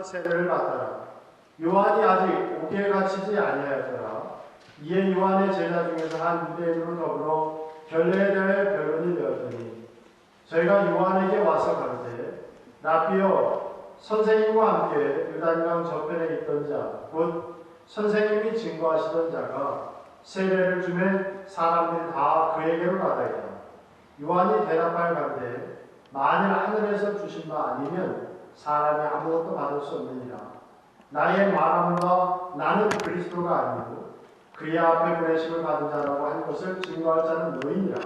세례를 받더라. 요한이 아직 옥에 갇히지 아니하였더라. 이에 요한의 제자 중에서 한 유대인으로 더불어 결례에 대해 변론이 되었더니 저희가 요한에게 와서 가로되 라삐여 선생님과 함께 요단강 저편에 있던 자 곧 선생님이 증거하시던 자가 세례를 주매 사람들이 다 그에게로 나다이다. 요한이 대답할 간대 만일 하늘에서 주신 바 아니면 사람이 아무것도 받을 수 없느니라. 나의 말함과 나는 그리스도가 아니고 그의 앞에 보내심을 받은 자라고 한 것을 증거할 자는 너희니라.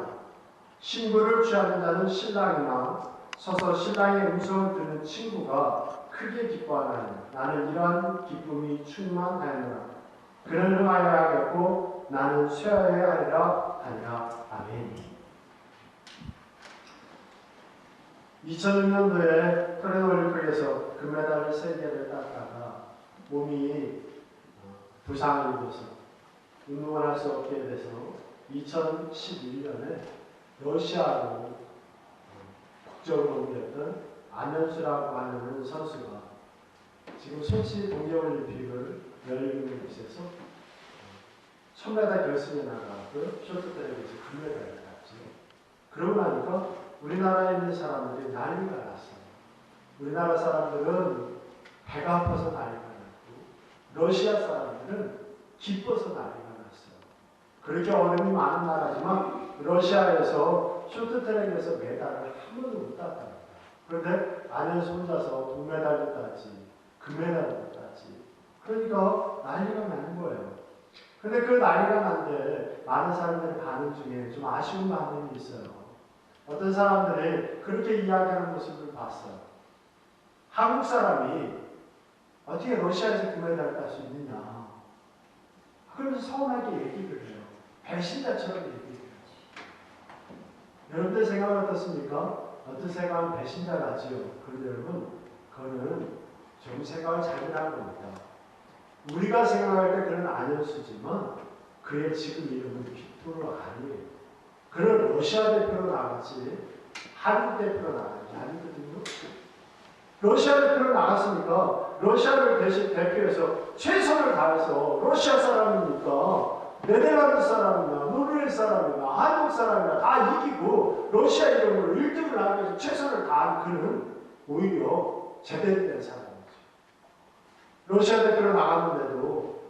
신부를 취하는 자는 신랑이나 서서 신랑의 음성을 듣는 친구가 크게 기뻐하나니 나는 이러한 기쁨이 충만하였노라. 그는 흥하여야 하겠고 나는 쇠하여야 하리라 하니라. 아멘. 2006년도에 토레노올림픽에서 금메달 3개를 땄다가 몸이 부상을 입어서 운동을 할 수 없게 돼서 2011년에 러시아로 국적을 옮겼던 안현수라고 하는 선수가 지금 소치 동계올림픽을 열리는 곳에서 1000m 결승에 나가고 쇼트트랙에서 금메달을 땄죠. 그러고 나니까 우리나라에 있는 사람들이 난리가 났어요. 우리나라 사람들은 배가 아파서 난리가 났고 러시아 사람들은 기뻐서 난리가 났어요. 그렇게 어려움이 많은 나라지만 러시아에서 쇼트트랙에서 메달을 한 번도 못 땄답니다. 그런데 안현수 혼자서 동메달도 땄지 금메달도 땄지. 그러니까 난리가 나는 거예요. 그런데 그 난리가 난데 많은 사람들의 반응 중에 좀 아쉬운 반응이 있어요. 어떤 사람들이 그렇게 이야기하는 모습을 봤어요. 한국 사람이 어떻게 러시아에서 금메달을 딸 수 있느냐. 그러면서 서운하게 얘기를 해요. 배신자처럼 얘기를 해요. 여러분들 생각은 어떻습니까? 어떤 생각은 배신자 같지요. 그런데 여러분, 그거는 좀 생각을 잘못한 겁니다. 우리가 생각할 때 그는 안현수지만 그의 지금 이름은 빅토르 아니에요. 그는 러시아 대표로 나갔지 한국 대표로 나가지 아니거든요. 러시아 대표로 나갔으니까 러시아를 대표해서 최선을 다해서 러시아 사람이니까 네덜란드 사람이나 노르웨이 사람이나 한국 사람이나 다 이기고 러시아 이름으로 1등을 하기 위해서 최선을 다한 그는 오히려 제대로 된 사람이죠. 러시아 대표로 나갔는데도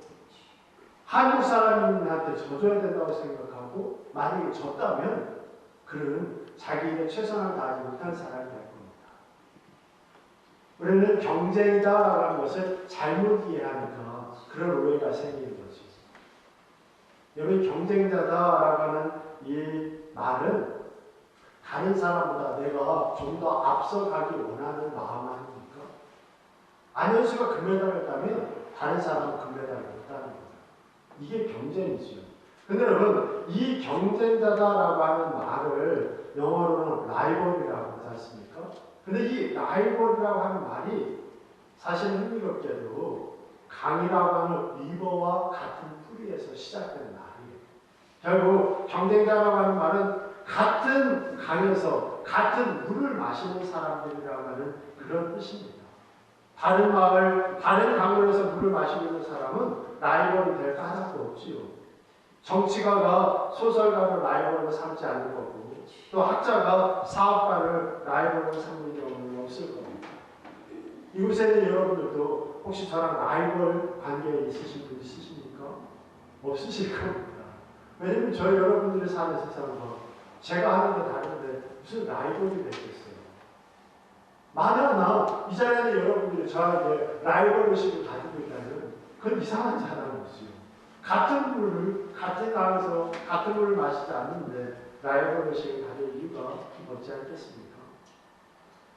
한국 사람한테 져줘야 된다고 생각하고 만약에 졌다면 그는 자기의 최선을 다하지 못한 사람이 될 겁니다. 우리는 경쟁이다라는 것을 잘못 이해하니까 그런 오해가 생기는 거죠. 여러분 경쟁자다라고 하는 이 말은 다른 사람보다 내가 좀 더 앞서가기 원하는 마음 아닙니까? 안현수가 금메달을 따면 다른 사람은 금메달을 못 따는 거예요. 이게 경쟁이죠. 근데 여러분, 이 경쟁자다라고 하는 말을 영어로는 라이벌이라고 하지 않습니까? 근데 이 라이벌이라고 하는 말이 사실 흥미롭게도 강이라고 하는 리버와 같은 뿌리에서 시작되는 말이에요. 결국 경쟁자라고 하는 말은 같은 강에서 같은 물을 마시는 사람들이라고 하는 그런 뜻입니다. 다른 마을, 다른 강물에서 물을 마시고 있는 사람은 라이벌이 될 하나도 없지요. 정치가가 소설가를 라이벌로 삼지 않을 거고 또 학자가 사업가를 라이벌로 삼는 경우는 없을 겁니다. 이곳에 있는 여러분들도 혹시 저랑 라이벌 관계에 있으신 분 있으십니까? 없으실 겁니다. 왜냐면 저희 여러분들의 삶의 세상은 제가 하는 게 다른데 무슨 라이벌이 되겠어요. 만약에 이 자리에 있는 여러분들이 저한테 라이벌 의식을 가지고 있다면 그건 이상한 사람이지요. 같은 물을 같은 강에서 같은 물을 마시지 않는데 라이벌 의식을 가질 이유가 없지 않겠습니까?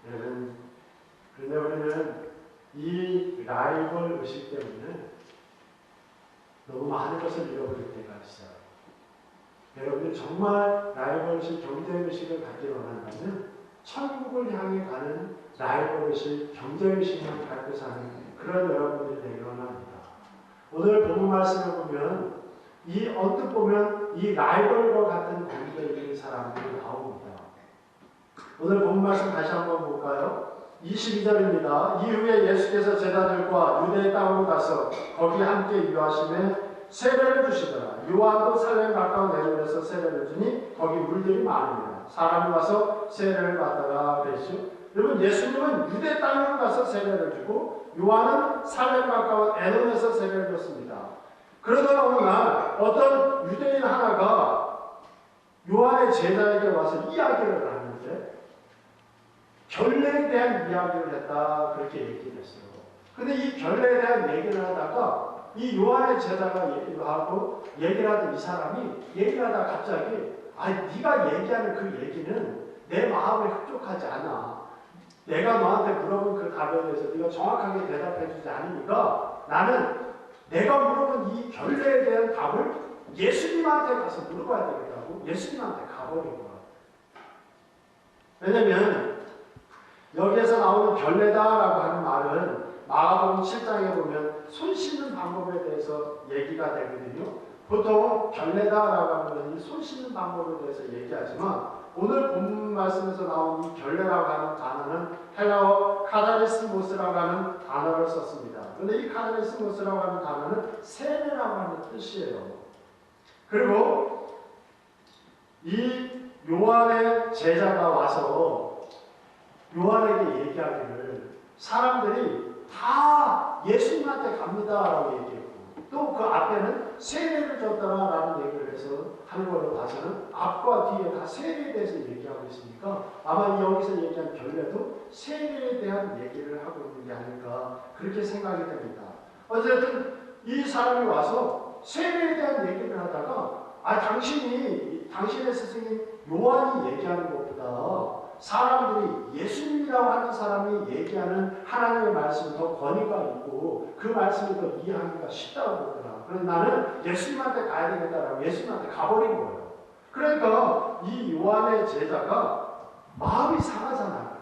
여러분, 그런데 우리는 이 라이벌 의식 때문에 너무 많은 것을 잃어버릴 때가 있어요. 여러분들 정말 라이벌 의식, 경쟁 의식을 갖기 원한다면 천국을 향해 가는 라이벌 의식, 경쟁 의식만 갖고 사는 그런 여러분들이 되기 원합니다. 오늘 본문 말씀을 보면 언뜻 보면 이 라이벌과 같은 관계에 있는 사람들이 나옵니다. 오늘 본문 말씀 다시 한번 볼까요? 22절입니다. 이후에 예수께서 제자들과 유대 땅으로 가서 거기 함께 유하심에 세례를 주시더라. 요한도 살렘 가까운 애굽에서 세례를 주니 거기 물들이 많으니라. 사람이 와서 세례를 받다가 그랬죠. 여러분, 예수님은 유대 땅으로 가서 세례를 주고 요한은 살렘 가까운 애굽에서 세례를 줬습니다. 그러던 어느 날 어떤 유대인 하나가 요한의 제자에게 와서 이야기를 하는데 결례에 대한 이야기를 했다, 그렇게 얘기를 했어요. 근데 이 결례에 대한 얘기를 하다가 이 요한의 제자가 얘기를 하고 얘기를 하던 이 사람이 얘기를 하다가 갑자기 네가 얘기하는 그 얘기는 내 마음에 흡족하지 않아. 내가 너한테 물어본 그 답에 대해서 네가 정확하게 대답해 주지 않으니까 나는 내가 물어본 이 결례에 대한 답을 예수님한테 가서 물어봐야 되겠다고 예수님한테 가버린 거야. 왜냐면 여기에서 나오는 결례다라고 하는 말은 마가복음 7장에 보면 손 씻는 방법에 대해서 얘기가 되거든요. 보통 결례다라고 하는 이 손 씻는 방법에 대해서 얘기하지만 오늘 본문 말씀에서 나온 이 결례라고 하는 단어는 헬라어 카다레스모스라고 하는 단어를 썼습니다. 그런데 이 카다레스모스라고 하는 단어는 세례라고 하는 뜻이에요. 그리고 이 요한의 제자가 와서 요한에게 얘기하기를 사람들이 다 예수님한테 갑니다라고 얘기했고 또 그 앞에는 세례를 줬다라는 얘기를 해서 하는 걸로 봐서는 앞과 뒤에 다 세례에 대해서 얘기하고 있으니까 아마 여기서 얘기한 결례도 세례에 대한 얘기를 하고 있는 게 아닐까 그렇게 생각이 됩니다. 어쨌든 이 사람이 와서 세례에 대한 얘기를 하다가 당신의 스승인 요한이 얘기하는 것보다 사람들이 예수님이라고 하는 사람이 얘기하는 하나님의 말씀이 더 권위가 있고 그 말씀을 더 이해하기가 쉽다고 그러더라. 그래서 나는 예수님한테 가야 되겠다라고 예수님한테 가버린 거예요. 그러니까 이 요한의 제자가 마음이 상하잖아요.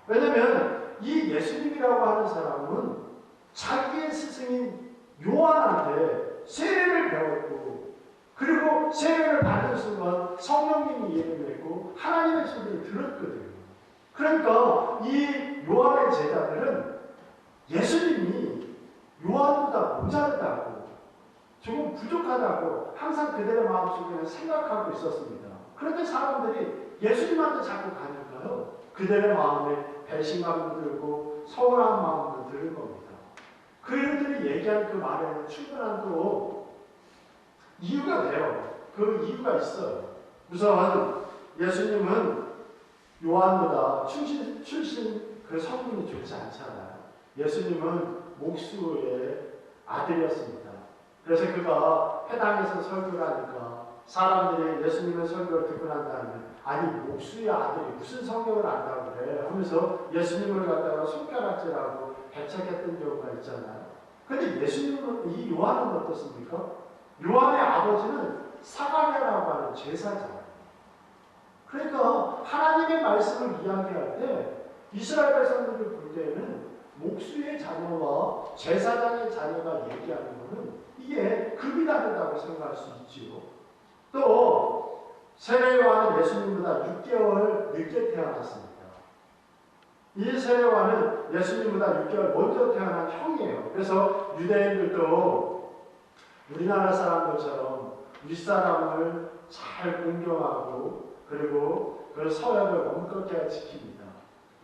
왜냐면 이 예수님이라고 하는 사람은 자기의 스승인 요한한테 세례를 배웠고 그리고 세례를 받는 순간 성령님이 예언했고 하나님의 소리를 들었거든요. 그러니까 이 요한의 제자들은 예수님이 요한보다 모자르다고 조금 부족하다고 항상 그들의 마음속에는 생각하고 있었습니다. 그런데 사람들이 예수님한테 자꾸 가니까요. 그들의 마음에 배신감도 들고 서운한 마음도 드는 겁니다. 그들이 얘기하는 그 말에는 충분한 또 이유가 돼요. 그 이유가 있어요. 우선 예수님은 요한보다 출신 그 성분이 좋지 않잖아요. 예수님은 목수의 아들이었습니다. 그래서 그가 회당에서 설교를 하니까 사람들이 예수님의 설교를 듣고 난 다음에 목수의 아들이 무슨 성경을 안다고 그래 하면서 예수님을 갖다가 손가락질하고 배척했던 경우가 있잖아요. 그런데 예수님은 이 요한은 어떻습니까? 요한의 아버지는 사가랴라고 하는 제사장. 그러니까 하나님의 말씀을 이야기할 때 이스라엘 백성들을 볼 때에는 목수의 자녀와 제사장의 자녀가 얘기하는 것은 이게 급이 다르다고 생각할 수 있지요. 또 세례 요한은 예수님보다 6개월 늦게 태어났습니다. 이 세례 요한은 예수님보다 6개월 먼저 태어난 형이에요. 그래서 유대인들도 우리나라 사람들처럼 윗사람을 잘 공경하고 그리고 그 서약을 엄격하게 지킵니다.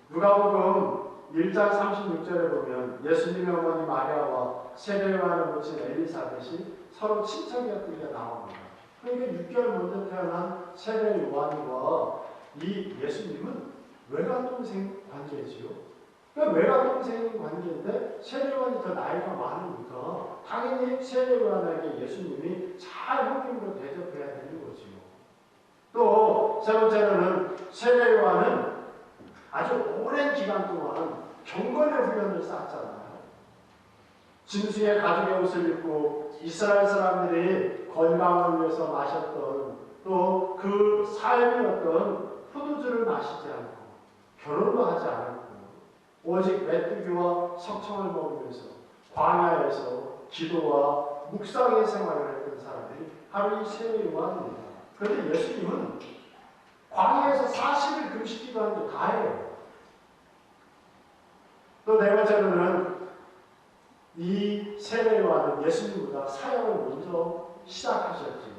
누가복음 1장 36절에 보면 예수님의 어머니 마리아와 세례 요한을 모친 엘리사벳이 서로 친척이었던 게 나옵니다. 그러니까 6개월 먼저 태어난 세례 요한과 이 예수님은 외갓동생 관계지요. 그러니까 외갓동생 관계인데 세례요한이 더 나이가 많으니까 당연히 세례요한에게 예수님이 잘 형님으로 대접해야 되는 거지요. 또 세 번째로는 세례요한은 아주 오랜 기간 동안 경건의 훈련을 쌓았잖아요. 짐승의 가죽의 옷을 입고 이스라엘 사람들이 건강을 위해서 마셨던 또 그 삶이었던 포도주를 마시지 않고 결혼도 하지 않았고 오직 메뚜기와 석청을 먹으면서 광야에서 기도와 묵상의 생활을 했던 사람들이 바로 이 세례 요한입니다. 그런데 예수님은 광야에서 40일 금식 기도하는 게 다예요. 또 네 번째로는 이 세례요한은 예수님보다 사역을 먼저 시작하셨죠.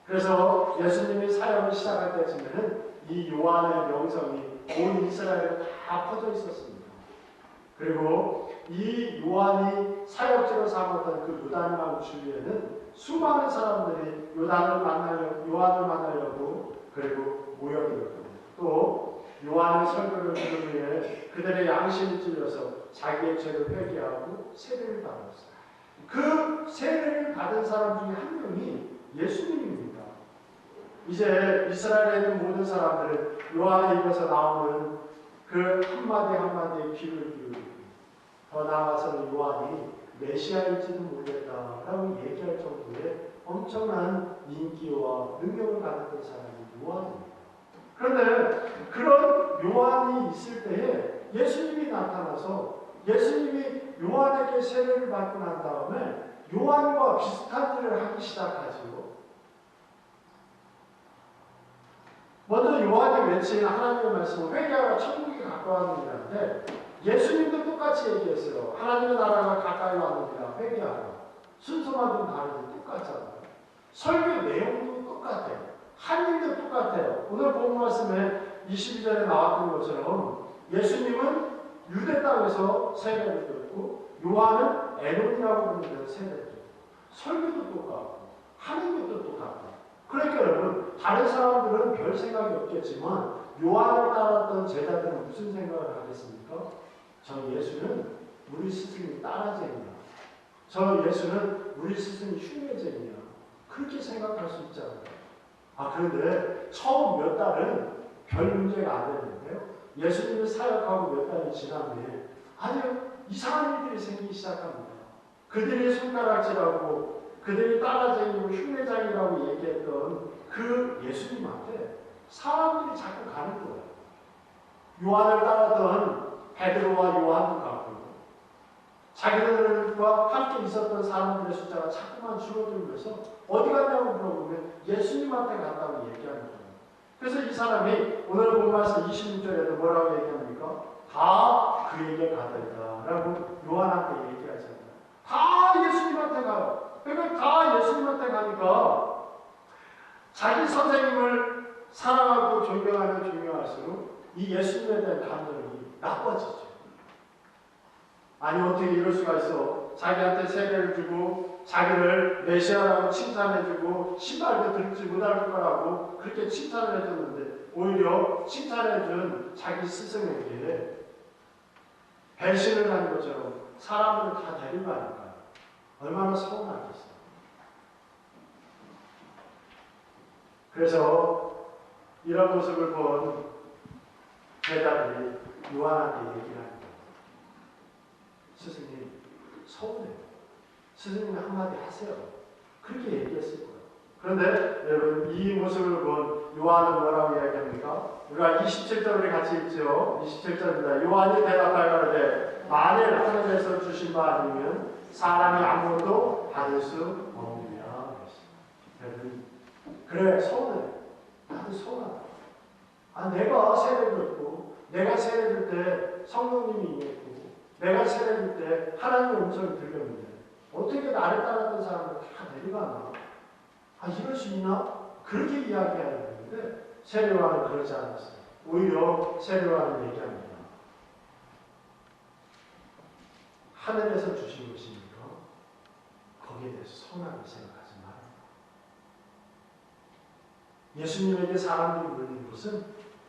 그래서 예수님이 사역을 시작할 때쯤에는 이 요한의 명성이 온 이스라엘에 다 퍼져 있었습니다. 그리고 이 요한이 사역지로 삼았던 그 요단강 주위에는 수많은 사람들이 요한을 만나려고 그리고 모여들었거든요. 또 요한의 설교를 들은 후에 그들의 양심이 찔려서 자기의 죄를 회개하고 세례를 받았어요. 그 세례를 받은 사람 중에 한 명이 예수님입니다. 이제 이스라엘에 있는 모든 사람들은 요한의 입에서 나오는 그 한마디 한마디에 귀를 기울이고 더 나아가서는 요한이 메시아일지도 모르겠다라고 얘기할 정도의 엄청난 인기와 능력을 가졌던 사람이 요한입니다. 그런데 그런 요한이 있을 때에 예수님이 나타나서 예수님이 요한에게 세례를 받고 난 다음에 요한과 비슷한 일을 하기 시작하죠. 먼저 요한이 외친 하나님의 말씀은 회개하라 천국이 가까웠느니라는데 예수님도 똑같이 얘기했어요. 하나님의 나라가 가까이 왔느니라 회개하라. 순서만 좀 다르지 똑같잖아요. 설교 내용도 똑같아요. 한일도 똑같아요. 오늘 본 말씀에 22절에 나왔던 것처럼 예수님은 유대 땅에서 세례를 줬고 요한은 에녹이라고 부르는 데서 세례를 줬고 설교도 똑같고 하는 것도 똑같고 그러니까 여러분 다른 사람들은 별 생각이 없겠지만 요한을 따랐던 제자들은 무슨 생각을 하겠습니까? 저 예수는 우리 스승이 따라쟁이야. 저 예수는 우리 스승이 흉내쟁이야. 그렇게 생각할 수 있잖아요. 그런데 처음 몇 달은 별 문제가 안 됐는데요. 예수님을 사역하고 몇 달이 지난 후에 아주 이상한 일들이 생기기 시작합니다. 그들이 손가락질하고 그들이 따라쟁이고 흉내쟁이라고 얘기했던 그 예수님한테 사람들이 자꾸 가는 거예요. 요한을 따랐던 베드로와 요한도 가고 자기들과 함께 있었던 사람들의 숫자가 자꾸만 줄어들면서 어디 갔냐고 물어보면 예수님한테 갔다고 얘기하는 거예요. 그래서 이 사람이 오늘 본 말씀 26절에도 뭐라고 얘기합니까? 다 그에게 가더이다 라고 요한한테 얘기하잖아요. 다 예수님한테 가요. 그러니까 다 예수님한테 가니까 자기 선생님을 사랑하고 존경하면 존경할수록 이 예수님에 대한 감정이 나빠지죠. 아니 어떻게 이럴 수가 있어. 자기한테 세례를 주고 자기를 메시아라고 칭찬해주고 신발도 들지 못할 거라고 그렇게 칭찬을 해줬는데 오히려 칭찬해준 자기 스승에게 배신을 한 것처럼 사람들을 다 데리고 가니까 얼마나 서운하겠어요. 그래서 이런 모습을 본 제자들이 요한한테 얘기를 합니다. 스승님 서운해요. 스승님 한마디 하세요. 그렇게 얘기했을 거예요. 그런데 여러분 이 모습을 본 요한은 뭐라고 이야기합니까? 우리가 27절을 같이 읽죠. 27절입니다. 요한이 대답하여 가로되 만일 하늘에서 주신 바 아니면 사람이 아무것도 받을 수 없느냐. 여러분 그래 서운해. 나도 서운하다. 내가 세례를 줬고 내가 세례를 때 성령님이 임했고 내가 세례를 때 하나님의 음성이 들렸는데 어떻게 나를 따랐던 사람을 다 내려가나? 이럴 수 있나? 그렇게 이야기해야 되는데 세례요한은 그러지 않았어요. 오히려 세례요한은 얘기합니다. 하늘에서 주신 것이니까 거기에 대해서 선하게 생각하지 마라. 예수님에게 사람들이 몰리는 것은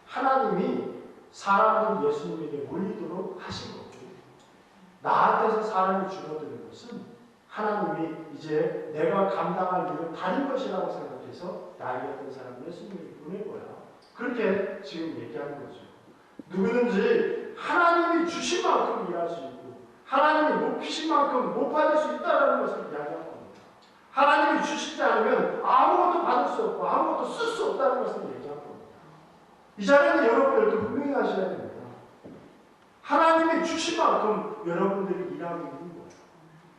하나님이 사람들이 예수님에게 몰리도록 하신 거고 나한테서 사람이 줄어드는 것은 하나님이 이제 내가 감당할 일을 다른 것이라고 생각해서 나에게 어떤 사람 예수님에게 보낼 거야. 그렇게 지금 얘기하는 거죠. 누구든지 하나님이 주신 만큼 일할 수 있고 하나님이 높이신 만큼 못 받을 수 있다는 것을 이야기하는 겁니다. 하나님이 주시지 않으면 아무것도 받을 수 없고 아무것도 쓸 수 없다는 것을 얘기하는 겁니다. 이 자리는 여러분들도 분명히 하셔야 됩니다. 하나님이 주신 만큼 여러분들이 일하고 있는 거예요.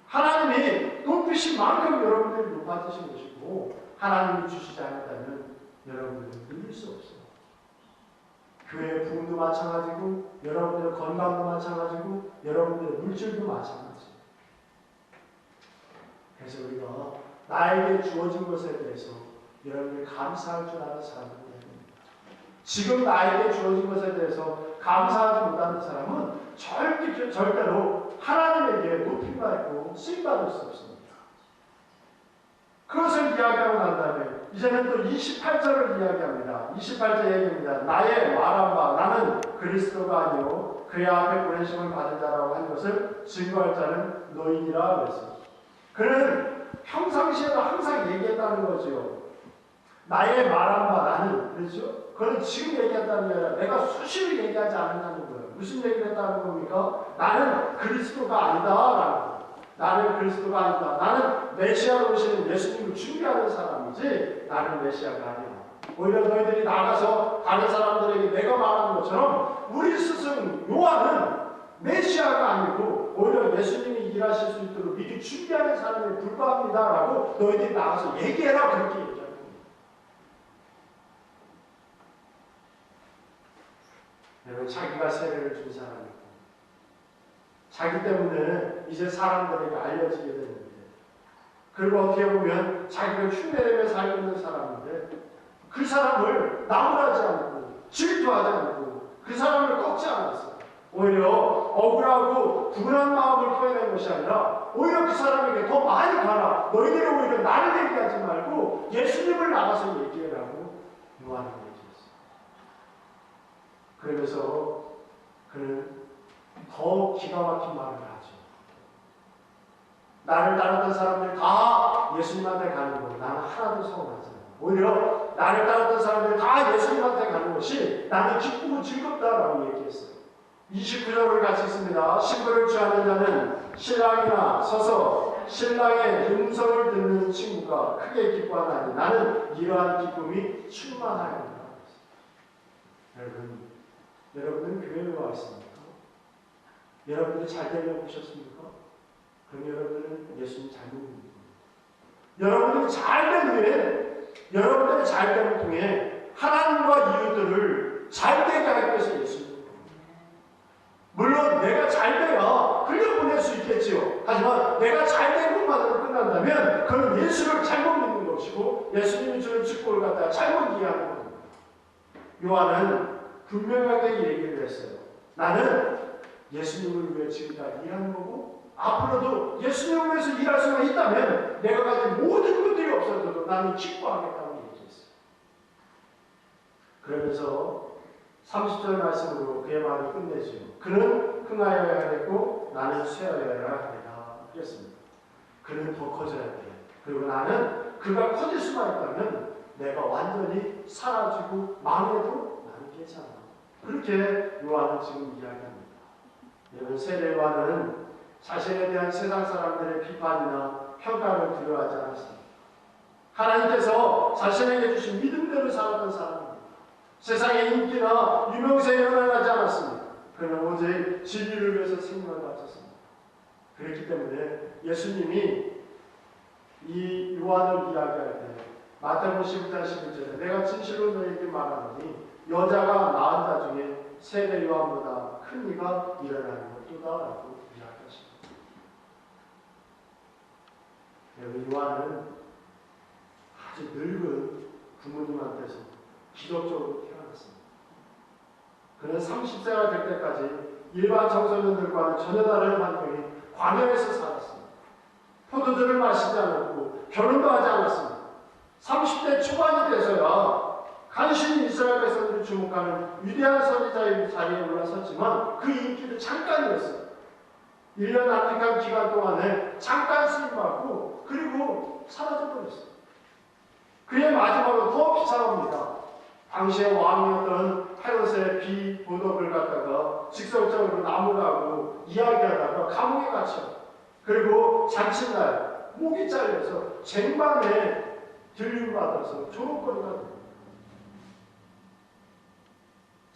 하나님이 높이신 만큼 여러분들이 높아지신 것이고 하나님이 주시지 않았다면 여러분들은 누릴 수 없어요. 교회의 부흥도 마찬가지고 여러분들의 건강도 마찬가지고 여러분들의 물질도 마찬가지. 그래서 우리가 나에게 주어진 것에 대해서 여러분들이 감사할 줄 아는 사람은 돼야 됩니다. 지금 나에게 주어진 것에 대해서 감사하지 못하는 사람은 절대로 하나님에게 높임받고 쓰임받을 수 없습니다. 그것을 이야기하고 난 다음에 이제는 또 28절을 이야기합니다. 28절 얘기입니다. 나의 말한 바 나는 그리스도가 아니요 그의 앞에 보내심을 받은 자라고 한 것을 증거할 자는 너희니라 그랬습니다. 그는 평상시에도 항상 얘기했다는 거죠. 나의 말한 바 나는, 그렇죠? 그는 지금 얘기한다는 게 아니라 내가 수시로 얘기하지 않는다는 거예요. 무슨 얘기를 했다는 겁니까? 나는 그리스도가 아니다라는 거예요. 나는 그리스도가 아니다. 나는 메시아로 오시는 예수님을 준비하는 사람이지 나는 메시아가 아니야. 오히려 너희들이 나가서 다른 사람들에게 내가 말하는 것처럼 우리 스승 요한은 메시아가 아니고 오히려 예수님이 일하실 수 있도록 미리 준비하는 사람에 불과합니다라고 너희들이 나가서 얘기해라 그렇게 얘기하는 겁니다. 여러분 자기가 세례를 준 사람이고 자기 때문에 이제 사람들에게 알려지게 되는데 그리고 어떻게 보면 자기가 흉내내며 살고 있는 사람인데 그 사람을 나무라지 않고 질투하지 않고 그 사람을 꺾지 않았어요. 오히려 억울하고 분한 마음을 표현한 것이 아니라 오히려 그 사람에게 더 많이 가라. 너희들이 오히려 나를 얘기하지 말고 예수님을 나가서 얘기해라고 요한은 얘기했어요. 그러면서 그는 더 기가 막힌 말을 하죠. 나를 따랐던 사람들 다 예수님한테 가는 거 나는 하나도 서운하지 않아. 오히려 나를 따랐던 사람들 다 예수님한테 가는 것이 나는 기쁘고 즐겁다라고 얘기했어요. 29절을 같이 있습니다. 신부를 취하는 자는 신랑이나 서서 신랑의 음성을 듣는 친구가 크게 기뻐하나니 나는 이러한 기쁨이 충만하였다. 여러분은 교회에 와 있습니까? 여러분들이 잘 되려고 오셨습니까? 그럼 여러분들은 예수님 잘못 믿는 겁니다. 여러분들이 잘된 후에 여러분들의 잘됨을 통해 하나님과 이웃들을 잘되게 하기 위해서 예수님 물론 내가 잘돼야 흘려보낼 수 있겠지요. 하지만 내가 잘된 것만으로 끝난다면 그건 예수를 잘못 믿는 것이고 예수님이 주는 축복을 갖다가 잘못 이해하는 겁니다. 요한은 분명하게 얘기를 했어요. 나는 예수님을 위해 지금까지 일하는 거고 앞으로도 예수님을 위해서 일할 수가 있다면 내가 가진 모든 것들이 없어져도 나는 기뻐하겠다고 얘기했어요. 그러면서 30절 말씀으로 그의 말을 끝내죠. 그는 흥하여야 하겠고 나는 쇠하여야 하리라 그랬습니다. 그는 더 커져야 돼. 그리고 나는 그가 커질 수만 있다면 내가 완전히 사라지고 망해도 나는 괜찮아. 그렇게 요한은 지금 이야기합니다. 여러분 세례 요한은 자신에 대한 세상 사람들의 비판이나 평가를 두려워하지 않았습니다. 하나님께서 자신에게 주신 믿음대로 살았던 사람입니다. 세상의 인기나 유명세에 연연하지 않았습니다. 그는 오직 진리를 위해서 생명을 바쳤습니다. 그렇기 때문에 예수님이 이 요한을 이야기할 때 마태복음 11장 11절에 내가 진실로 너희에게 말하노니 여자가 낳은 자 중에 세례 요한보다 큰 이가 일어나는 것도다라고 이야기하십니다. 여러분 요한은 아주 늙은 부모님한테서 기독적으로 태어났습니다. 그는 30세가 될 때까지 일반 청소년들과는 전혀 다른 환경이 광야에서 살았습니다. 포도주를 마시지 않았고 결혼도 하지 않았습니다. 30대 초반이 돼서야 간신히 이스라엘 백성들이 주목하는 위대한 선지자의 자리에 올라섰지만 그 인기도 잠깐이었어요. 1년 남짓한 기간 동안에 잠깐 쓰임받고 그리고 사라져버렸어요. 그의 마지막은 더 비참합니다. 당시의 왕이었던 헤롯의 비보덕을 갖다가 직설적으로 나무라고 이야기하다가 감옥에 갇혀 그리고 잔칫날 목이 잘려서 쟁반에 들림받아서 조롱거리가 됩니다.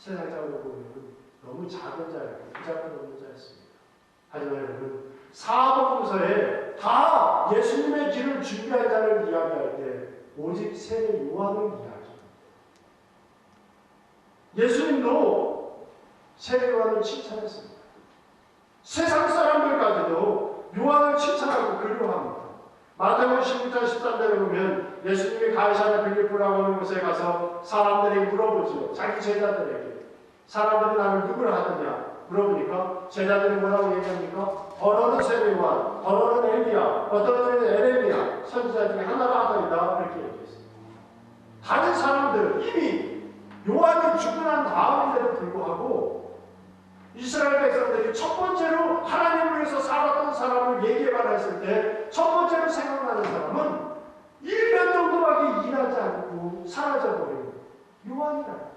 세상적으로 보면 너무 작은 자였고 부자가 없는 자였습니다. 하지만 여러분 사복음서에 다 예수님의 길을 준비한 자를 이야기할 때 오직 세례 요한을 이야기합니다. 예수님 예수님도 세례요한을 칭찬했습니다. 세상 사람들까지도 요한을 칭찬하고 그리워합니다. 마태복음 16장 13절에 보면 예수님이 가이사랴 빌립보라고 하는 곳에 가서 사람들에게 물어보죠. 자기 제자들에게. 사람들이 나를 누구를 하느냐 물어보니까 제자들이 뭐라고 얘기합니까? 어너는 세례요한, 어너는 엘리야, 어떤 이는 에레미야, 선지자 중에 하나라 하더이다. 그렇게 얘기했어요. 다른 사람들 이미 요한이 죽고 난 다음인데도 불구하고 이스라엘 백성들이 첫 번째로 하나님을 위해서 살았던 사람을 얘기해봐라 했을 때 첫 번째로 생각나는 사람은 1년 정도밖에 일하지 않고 사라져버린 요한이라.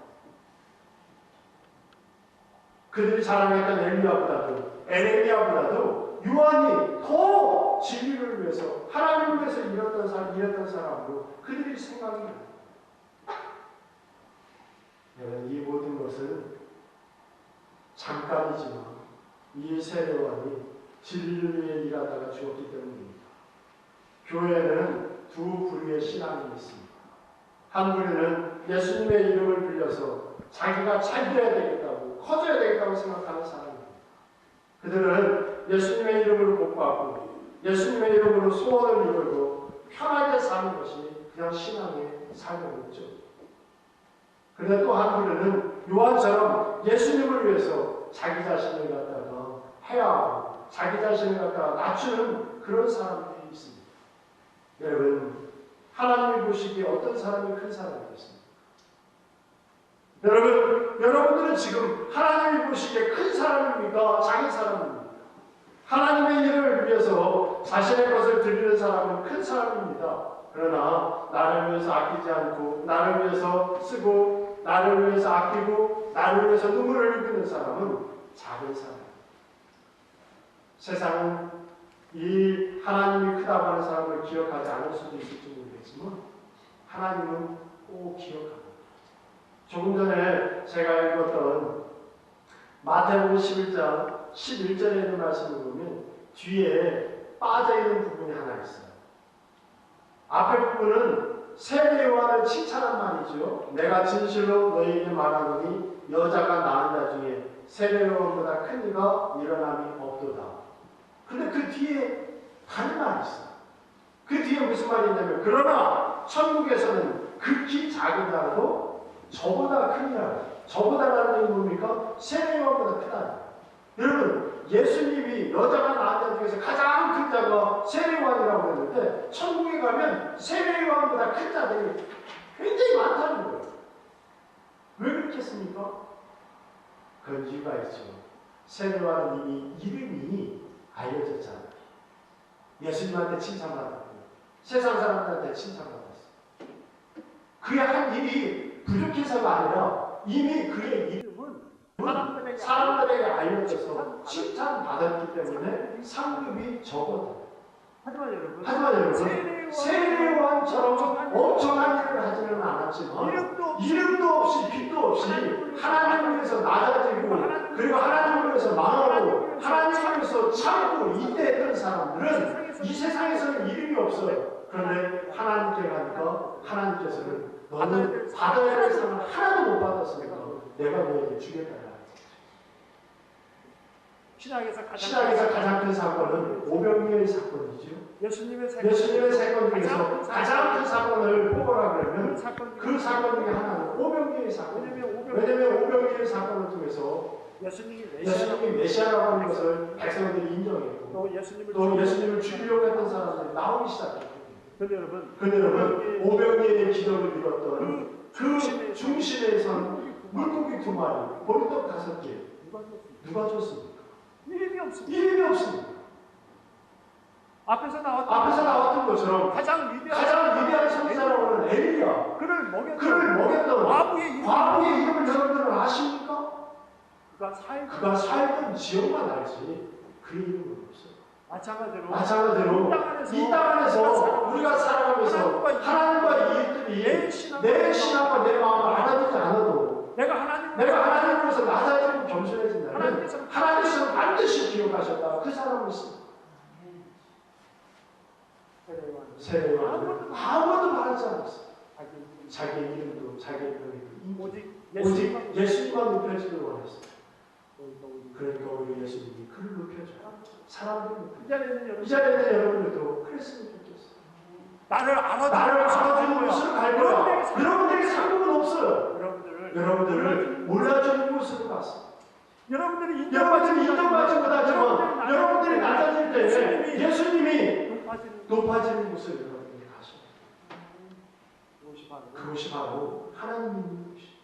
그들이 자랑했던 엘리야보다도 에레미야보다도 요한이 더 진리를 위해서 하나님을 위해서 일했던 사람으로 그들이 생각이 나요. 여러분, 이 모든 것은 잠깐이지만 이 세례요한이 진리를 위해 일하다가 죽었기 때문입니다. 교회는 두 부류의 신앙이 있습니다. 한 부류는 예수님의 이름을 빌려서 자기가 잘 돼야 되겠다고 커져야 되겠다고 생각하는 사람입니다. 그들은 예수님의 이름으로 복받고 예수님의 이름으로 소원을 이루고 편하게 사는 것이 그냥 신앙의 삶이었죠. 그런데 또 한 부류는 요한처럼 예수님을 위해서 자기 자신을 갖다가 해하고 자기 자신을 갖다가 낮추는 그런 사람들이 있습니다. 여러분, 하나님이 보시기에 어떤 사람이 큰 사람이겠습니까? 여러분들은 지금 하나님이 보시기에 큰 사람입니까? 작은 사람입니까? 하나님의 일을 위해서 자신의 것을 드리는 사람은 큰 사람입니다. 그러나 나를 위해서 아끼지 않고 나를 위해서 쓰고 나를 위해서 아끼고 나를 위해서 눈물을 흘리는 사람은 작은 사람입니다. 세상은 이 하나님이 크다고 하는 사람을 기억하지 않을 수도 있을지 모르겠지만 하나님은 꼭 기억합니다. 조금 전에 제가 읽었던 마태복음 11장 11절에 있는 말씀을 보면 뒤에 빠져있는 부분이 하나 있어요. 앞에 부분은 세례요한을 칭찬한 말이죠. 내가 진실로 너희에게 말하노니 여자가 낳은 자 중에 세례요한보다 큰 이가 일어남이 없도다. 근데 그 뒤에 다른 말이 있어요. 그 뒤에 무슨 말이 있냐면 그러나 천국에서는 극히 작은 자도 저보다 크니라. 저보다라는 얘기는 뭡니까? 세례요한보다 크다. 여러분, 예수님이 여자가 낳은 자 중에서 가장 큰 자가 세례요한이라고 했는데 천국에 가면 세례요한보다 큰 자들이 굉장히 많다는 거예요. 왜 그렇겠습니까? 그런 이유가 있죠. 세례요한은 이미 이름이 알려졌잖아요. 예수님한테 칭찬받았고 세상 사람들한테 칭찬받았어요. 그의 한 일이 부족해서가 아니라 이미 그의 이름은 사람들에게 알려져서 칭찬받았기 때문에 상급이 적어요. 하지만 여러분, 세례요한처럼 엄청난 일을 하지는 않았지만 이름도 없이 빛도 없이 하나님을 위해서 낮아지고 그리고 하나님을 위해서 망하고 하나님을 위해서 참고 이때했던 사람들은 이 세상에서는 이름이 없어요. 그런데 하나님께 가니까 하나님께서는 너는 받아야 될 상을 하나도 못 받았으니까 내가 너에게 주겠다. 신학에서 가장 큰 사건은 오병이어의 사건이죠. 예수님의 사건 중에서 가장 큰 사건을 뽑으라 그러면 그 사건 중에 하나는 오병이어의 사건이에요. 왜냐하면 오병이어의 사건을 통해서 예수님이 메시아라고 하는 것을 백성들이 인정했고 또 예수님을 죽이려고 했던 사람들이 나오기 시작했거든요. 그런데 여러분, 오병이어의 기도를 믿었던 그 중심에 선 물고기 2마리, 보리떡 5개 누가 줬습니까? 이름이 없습니다. 앞에서 나왔던 것처럼 가장 위대한 선지자라고 하는 엘리야, 그를 먹였던 과부의 이름을 여러분들은 아십니까? 그가 살던 지역만 알지 그 이름은 없어요. 마찬가지로 이 땅 안에서 우리가 살아가면서 하나님과 이웃들이 내 신앙과 내 마음을 알아듣지 않아도 내가 하나님을 위해서 낮아지고 겸손해진다면 하나님께서는 반드시 기억하셨다. 그 사람을 있습니다. 세례요한은 아무것도 말하지 않았어요. 자기 이름도 자기 병에도 오직 예수님만 높여지길 원했어요. 그러니까 우리 예수님이 그를 높여줘요. 사람들을 높여줘요. 이 자리에 있는 여러분들도 그랬으면 좋겠어요. 나를 알아주는 곳으로 갈 거야. 여러분들에게 상급은 없어요. 여러분들을 몰라주는 곳으로 갔어요. 여러분들이 인정받지 못하지만 여러분들이 낮아질 때 예수님이 높아지는 곳을 여러분들이 가셔요. 그것이 바로 하나님 있는 곳이에요.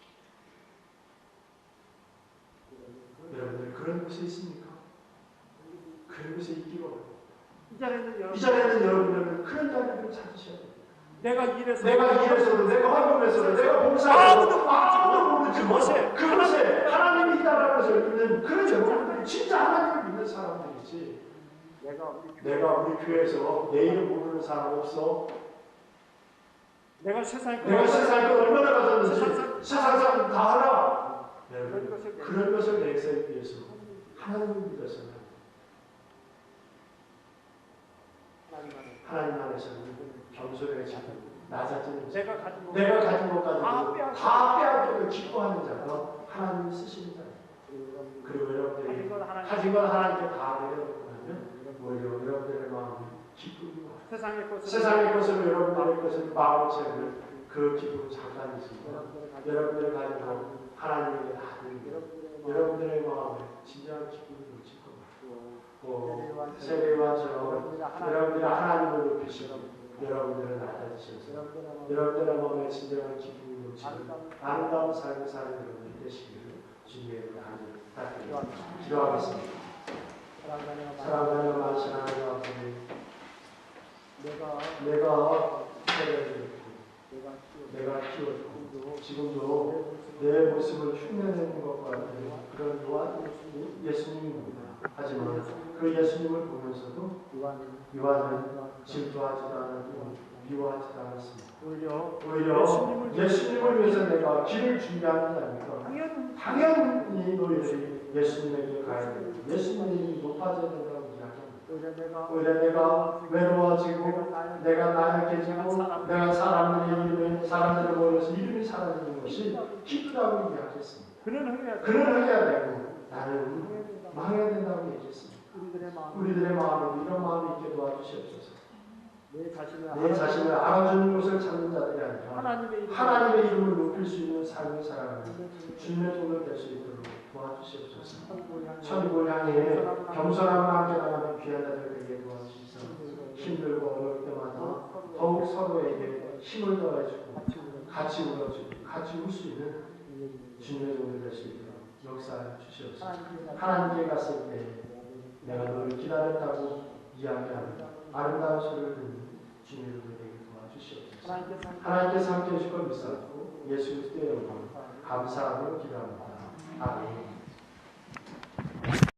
여러분들 그런 곳에 있습니까? 그런 곳에 있기로 합니다. 이 자리에는 여러분들은 그런 자리를 찾으셔야 돼요. 내가 일해서도 내가 환경에서도 내가 봉사해서도 아무도 모르지 그곳에 하나님이 있다는 것을 믿는 그런 여러분들이 진짜 하나님을 믿는 사람들이지. 내가 우리 교회에서 내 이름 모르는 사람 없어. 내가 세상에 얼마나 가졌는지 세상 사람 다 알아. 그런 것을 내세우기 위해서 하나님을 믿어서는 하나님 안에서는 겸손해지고 낮아지는 자, 내가 가진 것 가지고 다 빼앗기고 기뻐하는 자가 하나님이 쓰시는 자예요. 그리고 여러분들이 가진 걸 하나님께 다 내려놓고 나면 오히려 여러분들의 마음이 기쁨이 와요. 세상의 것으로 여러분들의 것을 마음을 채우는 그 기쁨은 잠깐이지만 여러분들이 가지고 하나님에게 다 드리면 여러분들의 마음에 진정한 기쁨을 놓칠 겁니다. 세례요한처럼 여러분들이 하나님을 높이시고 여러분들은 낮아지셔서 여러분들의 마음에 진정한 기쁨을 놓치는 아름다운 삶을 사는 여러분이 되시기를 주님의 이름으로 부탁드립니다. 기도하겠습니다. 사랑하는 만신 하나님 아버지, 내가 세례를 내가 키워주고 지금도 내 모습을 흉내내는 것과 같은 그런 예수님입니다. 하지만 그 예수님을 보면서도 요한은 질투하지도 않았고 미워하지도 않았습니다. 오히려 예수님을 위해서 내가 길을 준비하는 자니까 당연히 너희들이 예수님에게 가야 된다. 예수님이 높아져야 된다고 이야기합니다. 오히려 내가 외로워지고 내가 나약해지고 내가 사람들이 모여서 이름이 사라지는 것이 기쁘다고 이야기했습니다. 그는 해야 되고 나는 망해야 된다고 얘기했습니다. 우리들의 마음에 이런 마음이 있게 도와주시옵소서. 내 자신을 알아주는 것을 찾는 자들이 아니라 하나님의 이름을 높일 수 있는 삶을 살아가는 주님의 손을 댈 수 있도록 도와주시옵소서. 천국을 향해 겸손함을 함께 나가는 귀한 자들 되게 도와주시옵소서. 힘들고 어려울 때마다 더욱 서로에게 힘을 더해주고 같이 울어주고 같이 울 수 있는 주님의 손을 댈 수 있도록 역사해 주시옵소서. 하나님께 갔을 때 내가 너를 기다렸다고 이야기하는 아름다운 소리를 듣는 주님의 은혜를 도와주시옵소서. 하나님께서 함께 해주실 걸 믿사고 예수 그리스도의 이름으로 감사하며 기도합니다. 아멘.